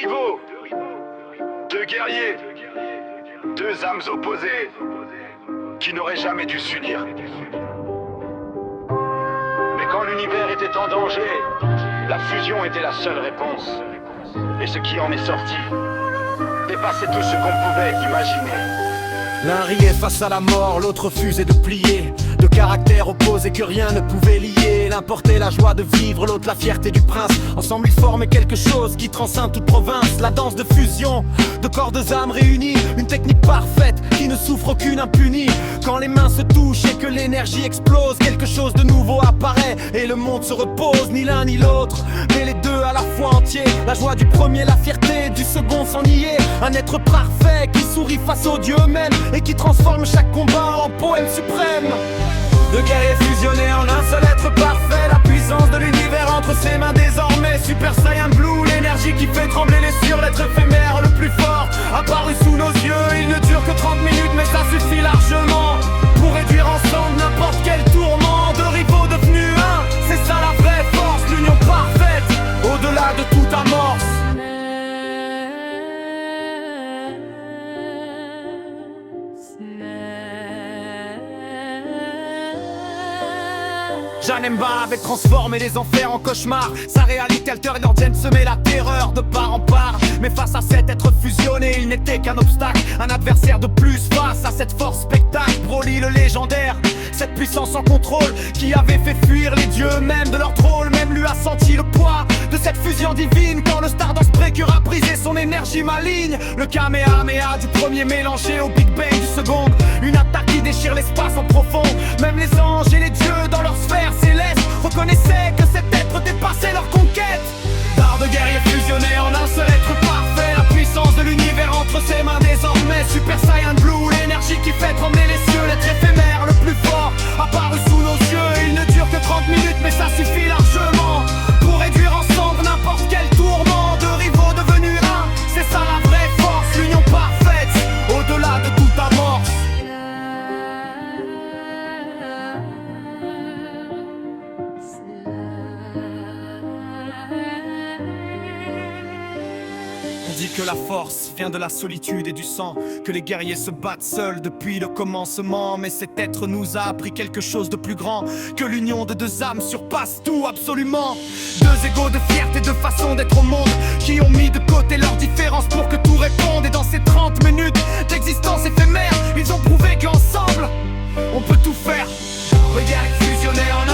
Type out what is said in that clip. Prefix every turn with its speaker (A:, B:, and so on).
A: rivaux, deux guerriers, deux âmes opposées qui n'auraient jamais dû s'unir. Mais quand l'univers était en danger, la fusion était la seule réponse. Et ce qui en est sorti dépassait tout ce qu'on pouvait imaginer.
B: L'un riait face à la mort, l'autre refusait de plier. De caractères opposés que rien ne pouvait lier. L'un portait la joie de vivre, l'autre la fierté du prince. Ensemble ils formaient quelque chose qui transcende toute province. La danse de fusion, de corps, deux âmes réunies. Une technique parfaite qui ne souffre aucune impunie. Quand les mains se touchent et que l'énergie explose, quelque chose de nouveau apparaît et le monde se repose. Ni l'un ni l'autre, mais les deux à la fois entiers. La joie du premier, la fierté du second sans nier. Un être parfait qui sourit face aux dieux eux-mêmes et qui transforme chaque combat en poème suprême. Deux guerriers fusionnés en un seul être parfait. La puissance de l'univers entre ses mains désormais. Super Saiyan Blue, l'énergie qui fait trembler les cieux. L'être éphémère le plus fort apparu sous nos yeux. Il ne dure que 30 minutes mais ça suffit largement pour réduire ensemble n'importe quel tourment. Deux rivaux devenus un, c'est ça la vraie force. L'union parfaite, au-delà de toute amorce. Janemba avait transformé les enfers en cauchemars. Sa réalité altérée Nordien semait la terreur de part en part. Mais face à cet être fusionné, il n'était qu'un obstacle, un adversaire de plus face à cette force spectacle. Broly le légendaire, cette puissance sans contrôle qui avait fait fuir les dieux eux-mêmes de leur drôle. Même lui a senti le poids de cette fusion divine. Quand le Stardust Breaker a brisé son énergie maligne. Le Kamehameha du premier mélangé au Big Bang du second. Une attaque qui déchire l'espace en profond. Même les anges et les dieux dans leur sphère céleste reconnaissaient que cet être dépassait leur conquête. D'art de guerrier fusionné en un seul être parfait. La puissance de l'univers entre ses mains désormais. Super Saiyan Blue, l'énergie qui fait trembler les cieux. L'être éphémère le plus fort apparu sous nos yeux. Il ne dure que 30 minutes mais ça suffit largement pour réduire ensemble n'importe quel tourment. Deux rivaux devenus un, c'est ça la vraie force. L'union parfaite, au-delà de toute amorce. On dit que la force vient de la solitude et du sang, que les guerriers se battent seuls depuis le commencement. Mais cet être nous a appris quelque chose de plus grand, que l'union de deux âmes surpasse tout absolument. Deux égaux de fierté, de façon d'être au monde, qui ont mis de côté leurs différences pour que tout réponde. Et dans ces 30 minutes d'existence éphémère, ils ont prouvé qu'ensemble, on peut tout faire. Deux guerriers fusionnés en